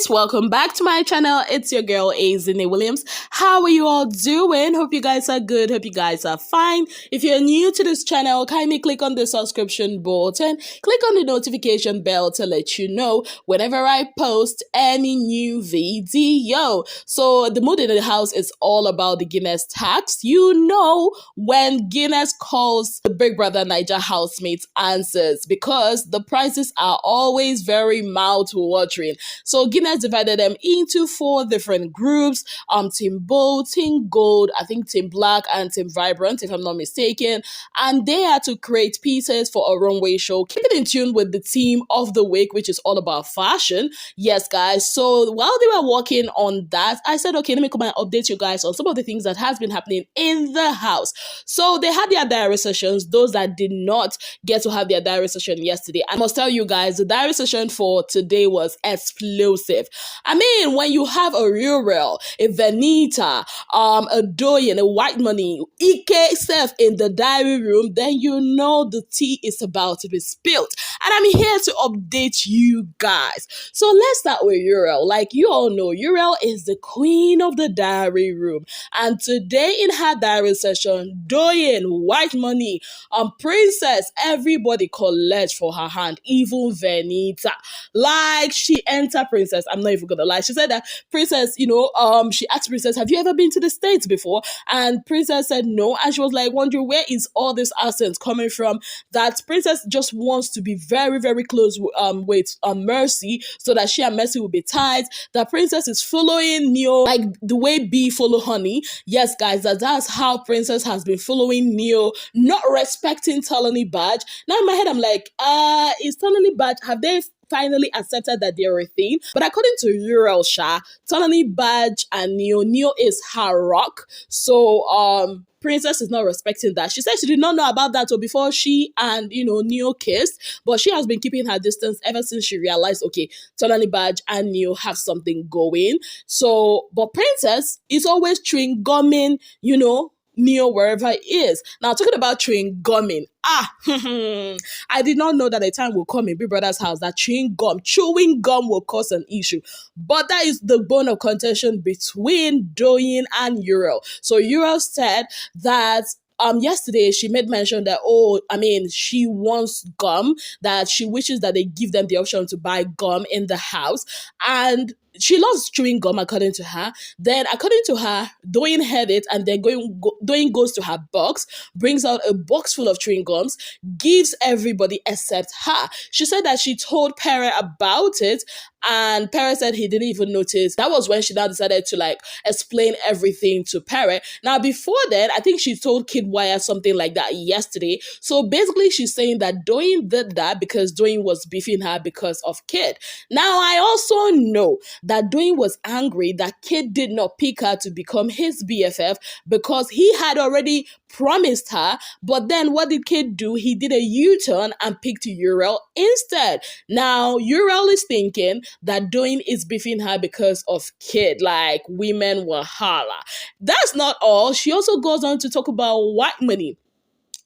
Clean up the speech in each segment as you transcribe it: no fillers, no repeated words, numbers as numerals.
guys, welcome back to my channel. It's your girl Azine Williams. How are you all doing? Hope you guys are good. Hope you guys are fine. If you're new to this channel, kindly click on the subscription button, click on the notification bell to let you know whenever I post any new video. So the mood in the house is all about the Guinness tax. You know, when Guinness calls, the Big Brother Naija housemates answers because the prices are always very mouth-watering. So Guinness divided them into 4 different groups, Team Bold, Team Gold, I think Team Black, and Team Vibrant, if I'm not mistaken. And they had to create pieces for a runway show, keeping in tune with the theme of the week, which is all about fashion. Yes, guys. So while they were working on that, I said, okay, let me come and update you guys on some of the things that has been happening in the house. So they had their diary sessions, those that did not get to have their diary session yesterday. I must tell you guys, the diary session for today was explosive. I mean, when you have a Uriel, a Venita, a Doyin, a Whitemoney, Ike self in the diary room, then you know the tea is about to be spilled. And I'm here to update you guys. So let's start with Uriel. Like you all know, Uriel is the queen of the diary room. And today in her diary session, Doyin, Whitemoney, Princess, everybody collect for her hand, even Venita. Like she entered Princess, I'm not even gonna lie. She said that Princess, she asked Princess, have you ever been to the States before? And Princess said no. And she was like wondering, where is all this accent coming from? That Princess just wants to be very, very close with Mercy so that she and Mercy will be tight. That Princess is following Neo like the way B follow Honey. Yes, guys, that's how Princess has been following Neo, not respecting Tolani Badge. Now in my head, I'm like, is Tolani Badge, have they finally accepted that they're a thing? But according to Uriel Shah, Tolani Badge and Neo is her rock. So Princess is not respecting that. She said she did not know about that before she and Neo kissed, but she has been keeping her distance ever since she realized, okay, Tolani Badge and Neo have something going. So, but Princess is always chewing gumming, Neo wherever it is. Now, talking about chewing gumming, I did not know that a time will come in Big Brother's house that chewing gum will cause an issue. But that is the bone of contention between Doyin and Uriel. So Uriel said that yesterday she made mention that, she wants gum, that she wishes that they give them the option to buy gum in the house. And she loves chewing gum, according to her. Then, according to her, Doyin heard it, and then Doyin goes to her box, brings out a box full of chewing gums, gives everybody except her. She said that she told Pere about it, and Pere said he didn't even notice. That was when she now decided to explain everything to Pere. Now, before then, I think she told Kid Wire something like that yesterday. So basically, she's saying that Doyin did that because Doyin was beefing her because of Kid. Now, I also know that Doyin was angry that Kid did not pick her to become his BFF because he had already promised her. But then what did Kid do? He did a U-turn and picked Uriel instead. Now, Uriel is thinking that Doyin is beefing her because of Kid, like women will holla. That's not all. She also goes on to talk about Whitemoney.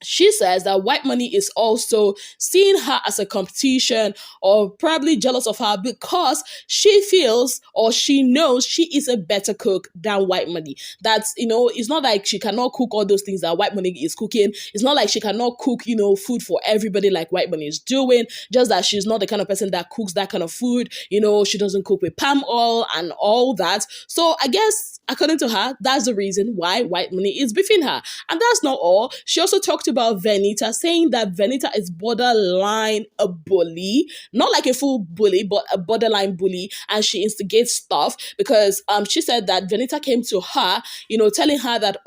She says that Whitemoney is also seeing her as a competition or probably jealous of her because she feels or she knows she is a better cook than Whitemoney. That's, it's not like she cannot cook all those things that Whitemoney is cooking. It's not like she cannot cook, food for everybody like Whitemoney is doing. Just that she's not the kind of person that cooks that kind of food. She doesn't cook with palm oil and all that. So I guess, according to her, that's the reason why Whitemoney is beefing her. And that's not all. She also talked about Venita, saying that Venita is borderline a bully, not like a full bully, but a borderline bully, and she instigates stuff because she said that Venita came to her, telling her that,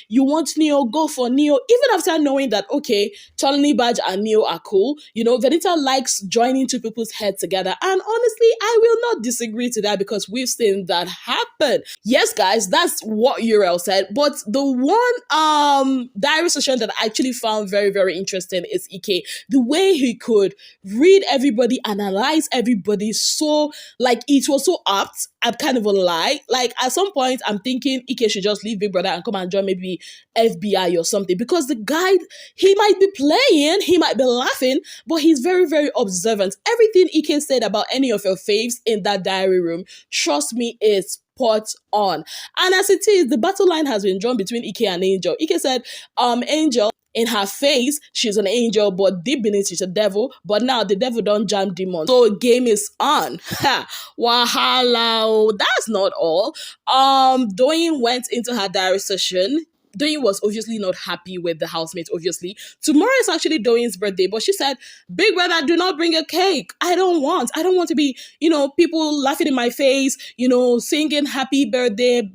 you want Neo, go for Neo, even after knowing that, okay, Tolani Badge and Neo are cool. Venita likes joining two people's heads together, and honestly, I will not disagree to that because we've seen that happen. Yes, guys, that's what Uriel said. But the one diary session that I actually found very, very interesting is Ike. The way he could read everybody, analyze everybody, so like it was so apt. I'd kind of a lie. Like at some point, I'm thinking Ike should just leave Big Brother and come and join maybe FBI or something, because the guy, he might be playing, he might be laughing, but he's very, very observant. Everything Ike said about any of your faves in that diary room, trust me, is spot on. And as it is, the battle line has been drawn between Ike and Angel. Ike said, Angel, in her face, she's an angel, but deep beneath she's a devil. But now the devil don't jam demons. So game is on. Ha! Wahala. That's not all. Doyin went into her diary session. Doyin was obviously not happy with the housemates, obviously. Tomorrow is actually Doyin's birthday, but she said, Big Brother, do not bring a cake. I don't want to be, people laughing in my face, singing happy birthday,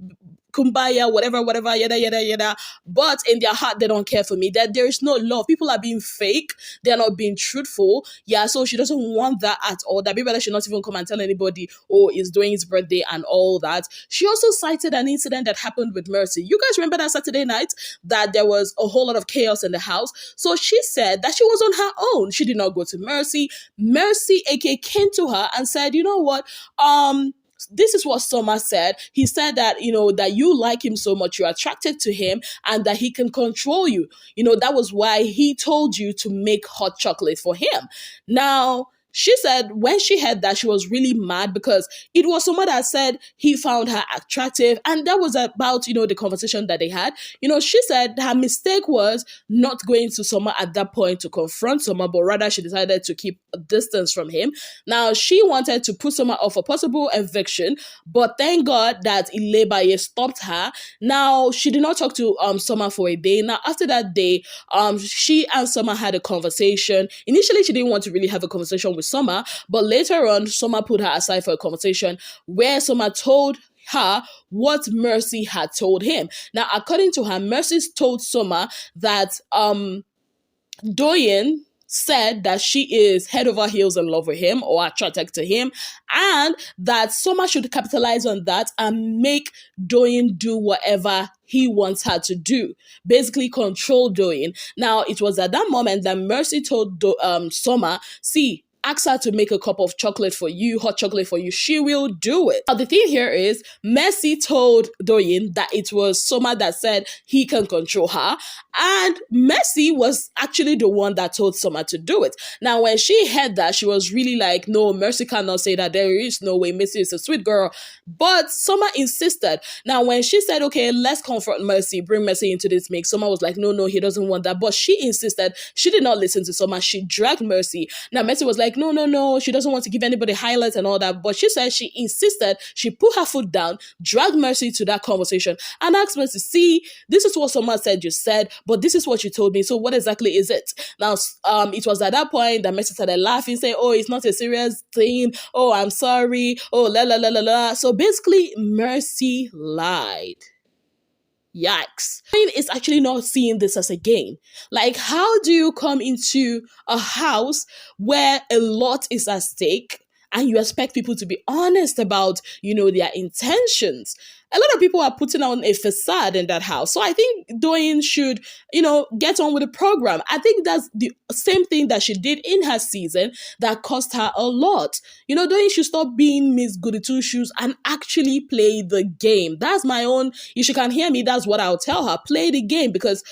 kumbaya, whatever, yada, yada, yada. But in their heart, they don't care for me. That there is no love. People are being fake. They're not being truthful. Yeah, so she doesn't want that at all. That Big Brother should not even come and tell anybody, oh, it's doing his birthday and all that. She also cited an incident that happened with Mercy. You guys remember that Saturday night that there was a whole lot of chaos in the house? So she said that she was on her own. She did not go to Mercy. Mercy, aka, came to her and said, you know what, this is what Summer said. He said that, that you like him so much, you're attracted to him, and that he can control you. That was why he told you to make hot chocolate for him. Now, she said when she heard that, she was really mad because it was someone that said he found her attractive. And that was about, the conversation that they had. She said her mistake was not going to Summer at that point to confront Summer, but rather she decided to keep a distance from him. Now, she wanted to put Summer off a possible eviction, but thank God that Ilebaye stopped her. Now, she did not talk to Summer for a day. Now, after that day, she and Summer had a conversation. Initially, she didn't want to really have a conversation with Summer, but later on, Summer put her aside for a conversation where Summer told her what Mercy had told him. Now, according to her, Mercy told Summer that Doyin said that she is head over heels in love with him or attracted to him, and that Summer should capitalize on that and make Doyin do whatever he wants her to do. Basically control Doyin. Now, it was at that moment that Mercy told Summer, see, ask her to make a cup of chocolate for you, hot chocolate for you. She will do it. Now, the thing here is, Mercy told Doyin that it was Summer that said he can control her. And Mercy was actually the one that told Summer to do it. Now, when she heard that, she was really like, no, Mercy cannot say that. There is no way. Mercy is a sweet girl. But Summer insisted. Now, when she said, okay, let's confront Mercy, bring Mercy into this mix, Summer was like, no, he doesn't want that. But she insisted. She did not listen to Summer. She dragged Mercy. Now, Mercy was like, no, she doesn't want to give anybody highlights and all that. But she said she insisted. She put her foot down, dragged Mercy to that conversation and asked Mercy, see, this is what Summer said you said, but this is what you told me. So what exactly is it? Now, it was at that point that Mercy started laughing, saying, oh, it's not a serious thing. Oh, I'm sorry. Oh, la, la, la, la, la. So basically, Mercy lied. Yikes. Doyin is actually not seeing this as a game. Like, how do you come into a house where a lot is at stake and you expect people to be honest about, their intentions? A lot of people are putting on a facade in that house. So I think Doyin should, get on with the program. I think that's the same thing that she did in her season that cost her a lot. Doyin should stop being Miss Goody Two Shoes and actually play the game. That's my own, if she can hear me, that's what I'll tell her. Play the game, because,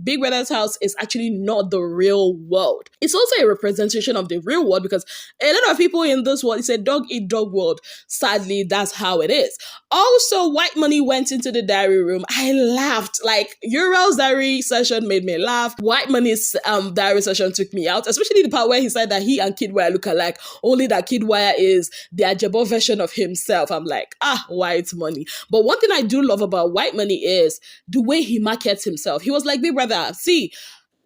Big Brother's house is actually not the real world. It's also a representation of the real world, because a lot of people in this world, it's a dog-eat-dog world. Sadly, that's how it is. Also, Whitemoney went into the diary room. I laughed. Like, Uriel's diary session made me laugh. Whitemoney's diary session took me out, especially the part where he said that he and Kidwire look alike, only that Kidwire is the Ajabo version of himself. I'm like, Whitemoney. But one thing I do love about Whitemoney is the way he markets himself. He was like, Big Brother, see,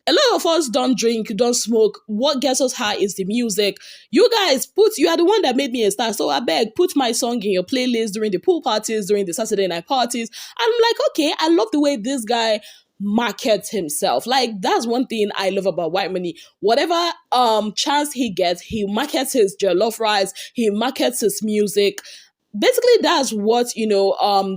a lot of us don't drink, don't smoke. What gets us high is the music. You guys, you are the one that made me a star. So I beg, put my song in your playlist during the pool parties, during the Saturday night parties. And I'm like, okay, I love the way this guy markets himself. Like, that's one thing I love about Whitemoney. Whatever chance he gets, he markets his jollof rice, he markets his music. basically that's what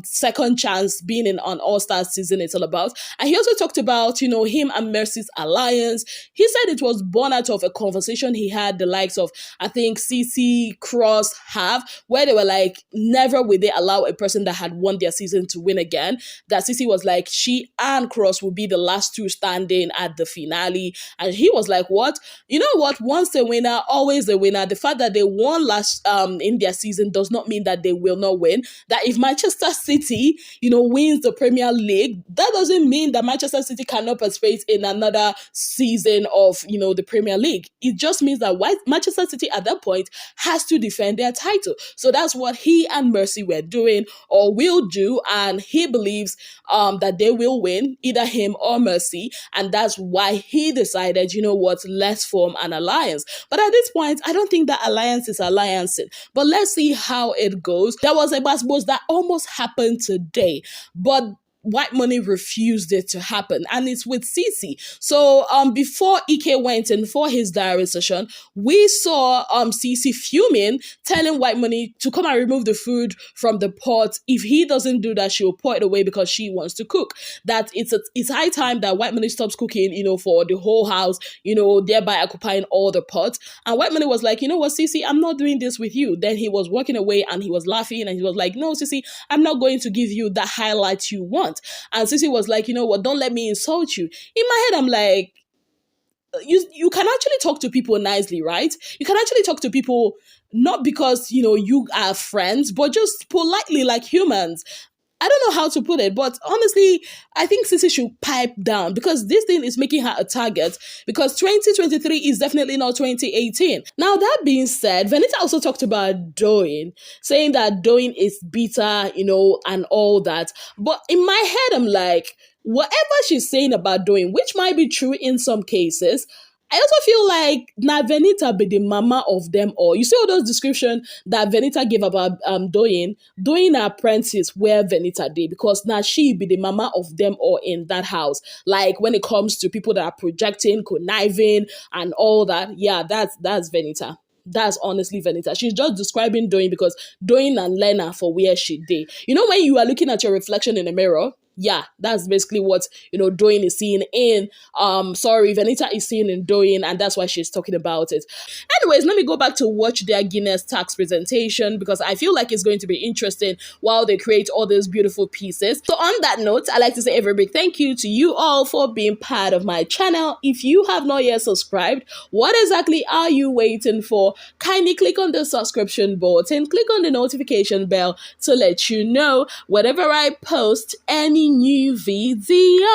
second chance being in an all-star season is all about. And he also talked about him and Mercy's alliance. He said it was born out of a conversation he had the likes of, I think, CC Cross have, where they were like, never will they allow a person that had won their season to win again. That CC was like, she and Cross will be the last two standing at the finale. And he was like, what? You know what? Once a winner, always a winner. The fact that they won last in their season does not mean that they will not win. That if Manchester City, wins the Premier League, that doesn't mean that Manchester City cannot participate in another season of, the Premier League. It just means that Manchester City at that point has to defend their title. So that's what he and Mercy were doing or will do. And he believes that they will win, either him or Mercy. And that's why he decided, let's form an alliance. But at this point, I don't think that alliance is alliancing. But let's see how it goes. There was a basketball that almost happened today, but Whitemoney refused it to happen, and it's with Ceec. So before Ike went in for his diary session, we saw Ceec fuming, telling Whitemoney to come and remove the food from the pot. If he doesn't do that, she will pour it away because she wants to cook. That it's high time that Whitemoney stops cooking, for the whole house, thereby occupying all the pots. And Whitemoney was like, you know what, Ceec, I'm not doing this with you. Then he was walking away and he was laughing and he was like, no, Ceec, I'm not going to give you the highlight you want. And Ceec was like, you know what, don't let me insult you. In my head, I'm like, you can actually talk to people nicely, right? You can actually talk to people not because, you are friends, but just politely like humans. I don't know how to put it, but honestly, I think Ceec should pipe down because this thing is making her a target because 2023 is definitely not 2018. Now, that being said, Venita also talked about Doyin, saying that Doyin is bitter, and all that. But in my head, I'm like, whatever she's saying about Doyin, which might be true in some cases, I also feel like na Venita be the mama of them all. You see all those descriptions that Venita gave about Doyin apprentice where Venita did because now she be the mama of them all in that house. Like when it comes to people that are projecting, conniving, and all that, yeah, that's Venita. That's honestly Venita. She's just describing Doyin because Doyin and Lena for where she did. When you are looking at your reflection in the mirror, yeah, that's basically what Doyin is seeing in Venita is seeing in Doyin, and that's why she's talking about it. Anyways, let me go back to watch their Guinness tax presentation because I feel like it's going to be interesting while they create all those beautiful pieces. So on that note, I'd like to say a very big thank you to you all for being part of my channel. If you have not yet subscribed, what exactly are you waiting for? Kindly click on the subscription button, click on the notification bell to let you know whenever I post any new video.